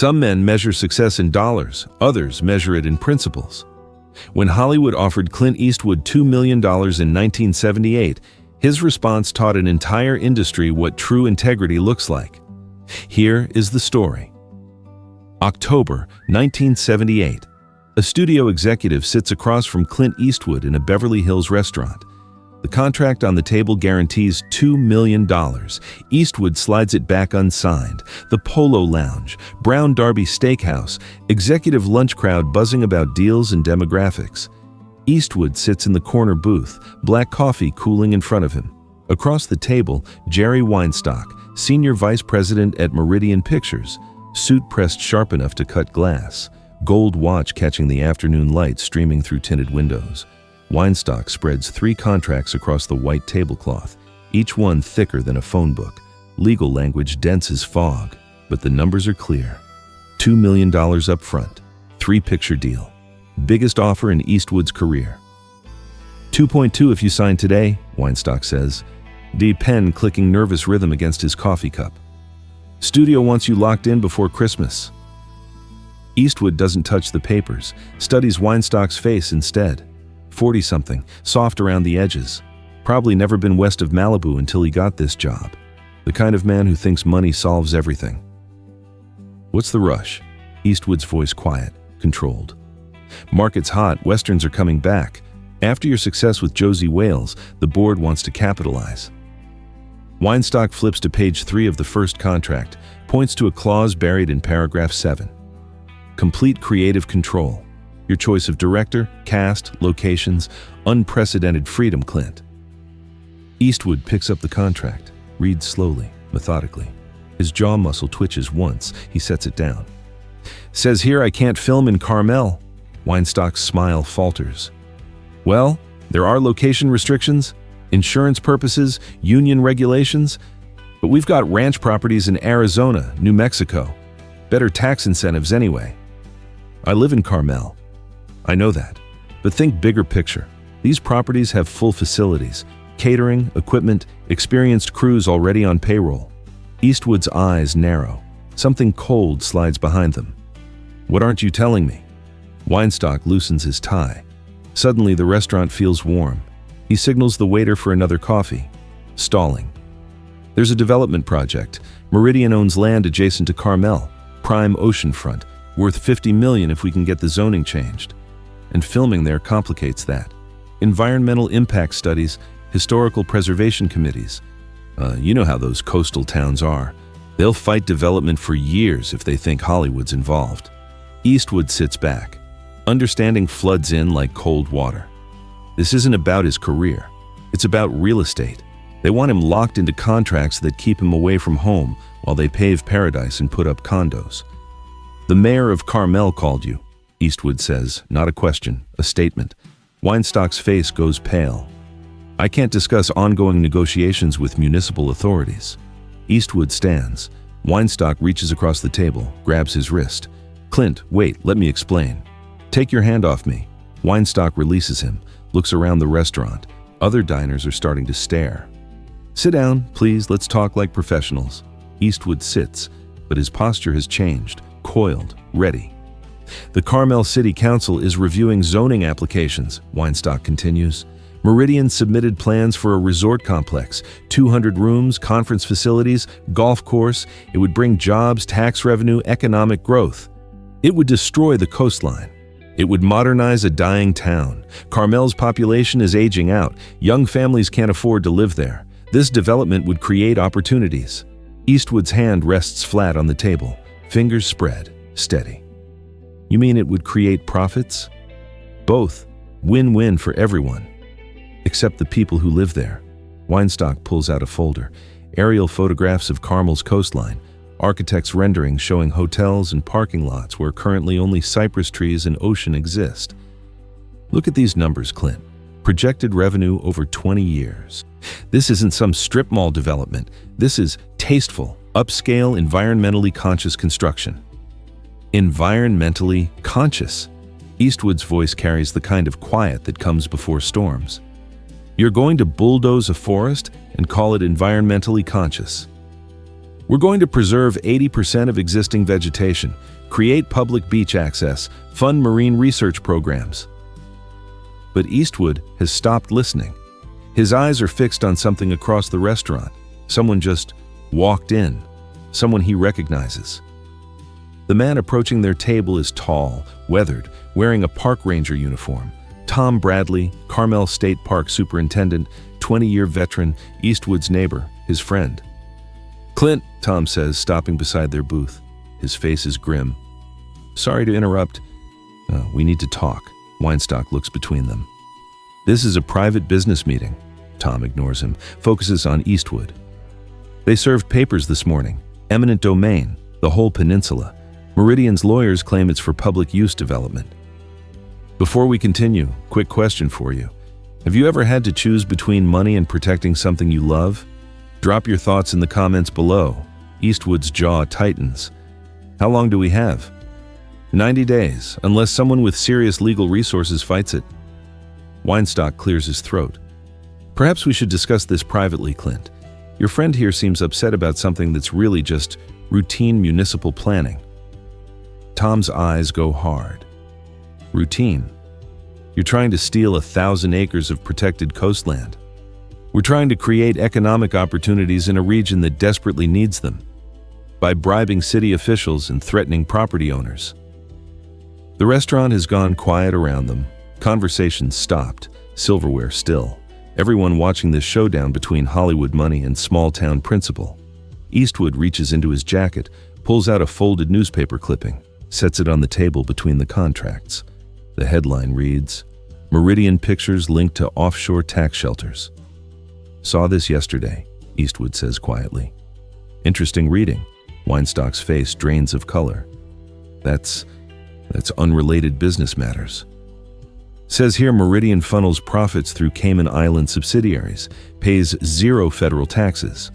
Some men measure success in dollars, others measure it in principles. When Hollywood offered Clint Eastwood $2 million in 1978, his response taught an entire industry what true integrity looks like. Here is the story. October 1978. A studio executive sits across from Clint Eastwood in a Beverly Hills restaurant. The contract on the table guarantees $2 million. Eastwood slides it back unsigned. The Polo Lounge, Brown Derby Steakhouse, executive lunch crowd buzzing about deals and demographics. Eastwood sits in the corner booth, black coffee cooling in front of him. Across the table, Jerry Weinstock, senior vice president at Meridian Pictures, suit pressed sharp enough to cut glass, gold watch catching the afternoon light streaming through tinted windows. Weinstock spreads 3 contracts across the white tablecloth, each one thicker than a phone book, legal language dense as fog, but the numbers are clear. $2 million up front, 3-picture deal. Biggest offer in Eastwood's career. 2.2 if you sign today, Weinstock says, D pen clicking nervous rhythm against his coffee cup. Studio wants you locked in before Christmas. Eastwood doesn't touch the papers, studies Weinstock's face instead. 40-something, soft around the edges. Probably never been west of Malibu until he got this job. The kind of man who thinks money solves everything. What's the rush? Eastwood's voice quiet, controlled. Market's hot, westerns are coming back. After your success with Josie Wales, the board wants to capitalize. Weinstock flips to page 3 of the first contract, points to a clause buried in paragraph 7. Complete creative control. Your choice of director, cast, locations, unprecedented freedom, Clint. Eastwood picks up the contract, reads slowly, methodically. His jaw muscle twitches once, he sets it down. Says here I can't film in Carmel. Weinstock's smile falters. Well, there are location restrictions, insurance purposes, union regulations, but we've got ranch properties in Arizona, New Mexico. Better tax incentives anyway. I live in Carmel. I know that, but think bigger picture. These properties have full facilities, catering, equipment, experienced crews already on payroll. Eastwood's eyes narrow. Something cold slides behind them. What aren't you telling me? Weinstock loosens his tie. Suddenly the restaurant feels warm. He signals the waiter for another coffee. Stalling. There's a development project. Meridian owns land adjacent to Carmel, prime oceanfront, worth $50 million if we can get the zoning changed. And filming there complicates that. Environmental impact studies, historical preservation committees. You know how those coastal towns are. They'll fight development for years if they think Hollywood's involved. Eastwood sits back. Understanding floods in like cold water. This isn't about his career. It's about real estate. They want him locked into contracts that keep him away from home while they pave paradise and put up condos. The mayor of Carmel called you, Eastwood says, not a question, a statement. Weinstock's face goes pale. I can't discuss ongoing negotiations with municipal authorities. Eastwood stands. Weinstock reaches across the table, grabs his wrist. Clint, wait, let me explain. Take your hand off me. Weinstock releases him, looks around the restaurant. Other diners are starting to stare. Sit down, please, let's talk like professionals. Eastwood sits, but his posture has changed, coiled, ready. The Carmel City Council is reviewing zoning applications, Weinstock continues. Meridian submitted plans for a resort complex, 200 rooms, conference facilities, golf course. It would bring jobs, tax revenue, economic growth. It would destroy the coastline. It would modernize a dying town. Carmel's population is aging out. Young families can't afford to live there. This development would create opportunities. Eastwood's hand rests flat on the table, fingers spread, steady. You mean it would create profits? Both. Win-win for everyone. Except the people who live there. Weinstock pulls out a folder. Aerial photographs of Carmel's coastline. Architects' renderings showing hotels and parking lots where currently only cypress trees and ocean exist. Look at these numbers, Clint. Projected revenue over 20 years. This isn't some strip mall development. This is tasteful, upscale, environmentally conscious construction. Environmentally conscious. Eastwood's voice carries the kind of quiet that comes before storms. You're going to bulldoze a forest and call it environmentally conscious. We're going to preserve 80% of existing vegetation, create public beach access, fund marine research programs. But Eastwood has stopped listening. His eyes are fixed on something across the restaurant. Someone just walked in, someone he recognizes. The man approaching their table is tall, weathered, wearing a park ranger uniform. Tom Bradley, Carmel State Park Superintendent, 20-year veteran, Eastwood's neighbor, his friend. "Clint," Tom says, stopping beside their booth. His face is grim. "Sorry to interrupt. We need to talk." Weinstock looks between them. "This is a private business meeting." Tom ignores him, focuses on Eastwood. "They served papers this morning. Eminent domain, the whole peninsula. Meridian's lawyers claim it's for public use development." "Before we continue, quick question for you. Have you ever had to choose between money and protecting something you love? Drop your thoughts in the comments below." Eastwood's jaw tightens. "How long do we have?" 90 days, unless someone with serious legal resources fights it." Weinstock clears his throat. "Perhaps we should discuss this privately, Clint. Your friend here seems upset about something that's really just routine municipal planning." Tom's eyes go hard. "Routine? You're trying to steal 1,000 acres of protected coastland. We're trying to create economic opportunities in a region that desperately needs them, by bribing city officials and threatening property owners." The restaurant has gone quiet around them. Conversations stopped, silverware still. Everyone watching this showdown between Hollywood money and small-town principle. Eastwood reaches into his jacket, pulls out a folded newspaper clipping, sets it on the table between the contracts. The headline reads, "Meridian Pictures Linked to Offshore Tax Shelters." "Saw this yesterday," Eastwood says quietly. "Interesting reading." Weinstock's face drains of color. That's unrelated business matters." Says here Meridian funnels profits through Cayman Island subsidiaries, pays 0 federal taxes,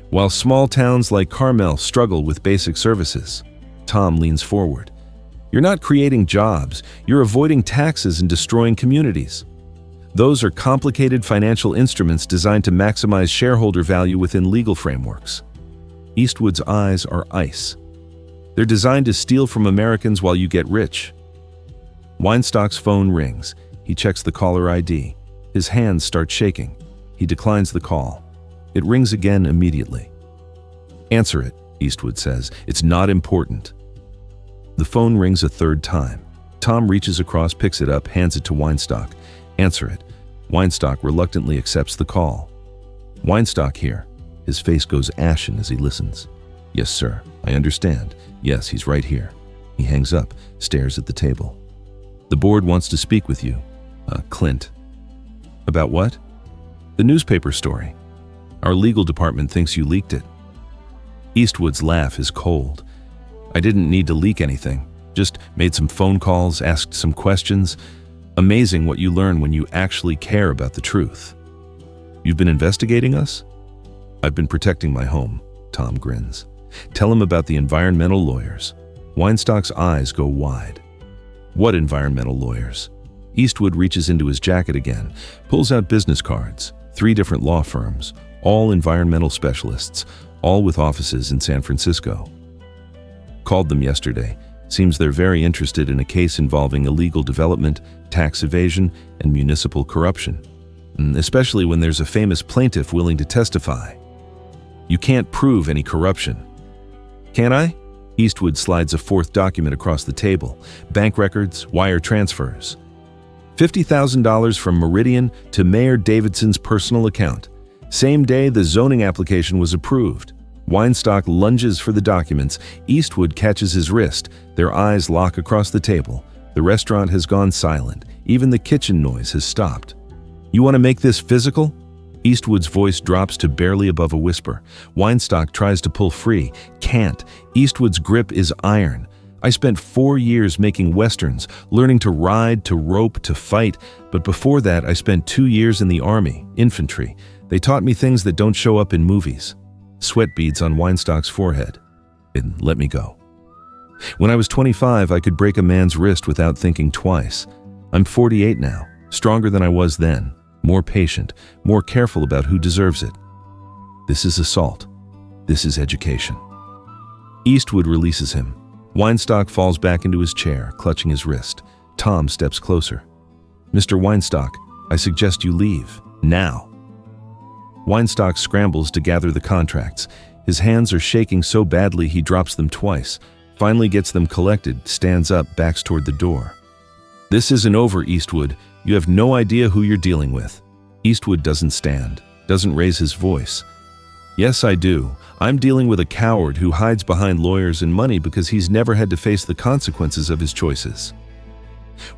while small towns like Carmel struggle with basic services. Tom leans forward. "You're not creating jobs, you're avoiding taxes and destroying communities. Those are complicated financial instruments designed to maximize shareholder value within legal frameworks." Eastwood's eyes are ice. "They're designed to steal from Americans while you get rich." Weinstock's phone rings. He checks the caller ID. His hands start shaking. He declines the call. It rings again immediately. "Answer it," Eastwood says. "It's not important." The phone rings a third time. Tom reaches across, picks it up, hands it to Weinstock. "Answer it." Weinstock reluctantly accepts the call. "Weinstock here." His face goes ashen as he listens. "Yes, sir. I understand. Yes, he's right here." He hangs up, stares at the table. "The board wants to speak with you, Clint." "About what?" "The newspaper story. Our legal department thinks you leaked it." Eastwood's laugh is cold. "I didn't need to leak anything. Just made some phone calls, asked some questions. Amazing what you learn when you actually care about the truth." "You've been investigating us?" "I've been protecting my home," Tom grins. "Tell him about the environmental lawyers." Weinstock's eyes go wide. "What environmental lawyers?" Eastwood reaches into his jacket again, pulls out business cards. 3 different law firms, all environmental specialists, all with offices in San Francisco. "Called them yesterday. Seems they're very interested in a case involving illegal development, tax evasion, and municipal corruption. Especially when there's a famous plaintiff willing to testify." "You can't prove any corruption." "Can I?" Eastwood slides a 4th document across the table. Bank records, wire transfers. $50,000 from Meridian to Mayor Davidson's personal account. Same day the zoning application was approved. Weinstock lunges for the documents. Eastwood catches his wrist. Their eyes lock across the table. The restaurant has gone silent. Even the kitchen noise has stopped. "You want to make this physical?" Eastwood's voice drops to barely above a whisper. Weinstock tries to pull free. Can't. Eastwood's grip is iron. "I spent 4 years making westerns, learning to ride, to rope, to fight. But before that, I spent 2 years in the army, infantry. They taught me things that don't show up in movies." Sweat beads on Weinstock's forehead. "And let me go. When I was 25, I could break a man's wrist without thinking twice. I'm 48 now, stronger than I was then. More patient, more careful about who deserves it. This is assault. This is education. Eastwood releases him. Weinstock falls back into his chair, clutching his wrist. Tom steps closer. "Mr. Weinstock, I suggest you leave. Now." Weinstock scrambles to gather the contracts. His hands are shaking so badly he drops them twice, finally gets them collected, stands up, backs toward the door. "This isn't over, Eastwood. You have no idea who you're dealing with." Eastwood doesn't stand, doesn't raise his voice. "Yes, I do. I'm dealing with a coward who hides behind lawyers and money because he's never had to face the consequences of his choices."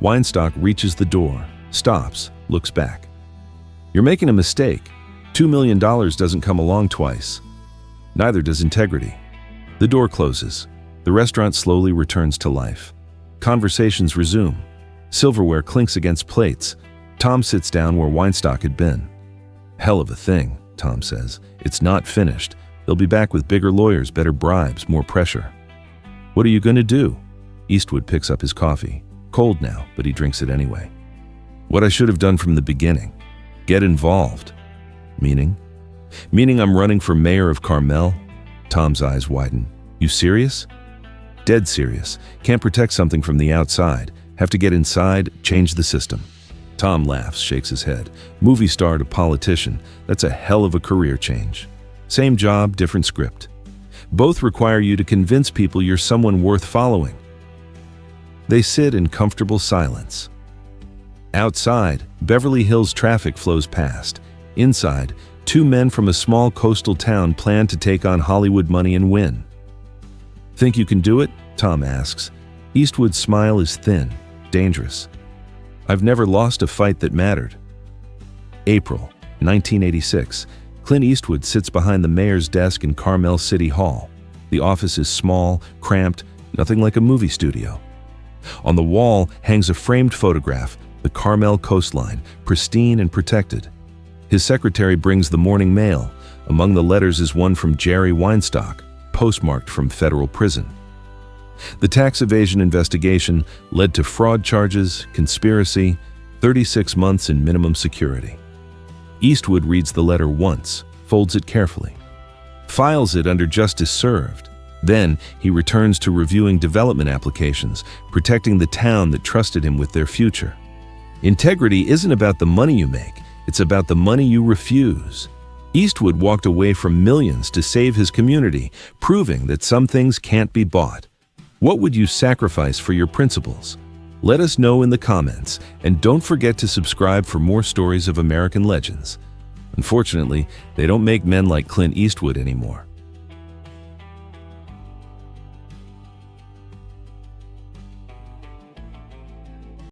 Weinstock reaches the door, stops, looks back. "You're making a mistake. $2 million doesn't come along twice. Neither does integrity." The door closes. The restaurant slowly returns to life. Conversations resume. Silverware clinks against plates. Tom sits down where Weinstock had been. "Hell of a thing," Tom says. "It's not finished. They'll be back with bigger lawyers, better bribes, more pressure." "What are you going to do?" Eastwood picks up his coffee. Cold now, but he drinks it anyway. "What I should have done from the beginning. Get involved." "Meaning?" "Meaning I'm running for mayor of Carmel." Tom's eyes widen. "You serious?" "Dead serious. Can't protect something from the outside. Have to get inside, change the system." Tom laughs, shakes his head. "Movie star to politician. That's a hell of a career change. Same job, different script. Both require you to convince people you're someone worth following." They sit in comfortable silence. Outside, Beverly Hills traffic flows past. Inside, two men from a small coastal town plan to take on Hollywood money and win. "Think you can do it?" Tom asks. Eastwood's smile is thin, dangerous. "I've never lost a fight that mattered." April, 1986. Clint Eastwood sits behind the mayor's desk in Carmel City Hall. The office is small, cramped, nothing like a movie studio. On the wall hangs a framed photograph, the Carmel coastline, pristine and protected. His secretary brings the morning mail. Among the letters is one from Jerry Weinstock, postmarked from federal prison. The tax evasion investigation led to fraud charges, conspiracy, 36 months in minimum security. Eastwood reads the letter once, folds it carefully, files it under justice served. Then he returns to reviewing development applications, protecting the town that trusted him with their future. Integrity isn't about the money you make, it's about the money you refuse. Eastwood walked away from millions to save his community, proving that some things can't be bought. What would you sacrifice for your principles? Let us know in the comments, and don't forget to subscribe for more stories of American legends. Unfortunately, they don't make men like Clint Eastwood anymore.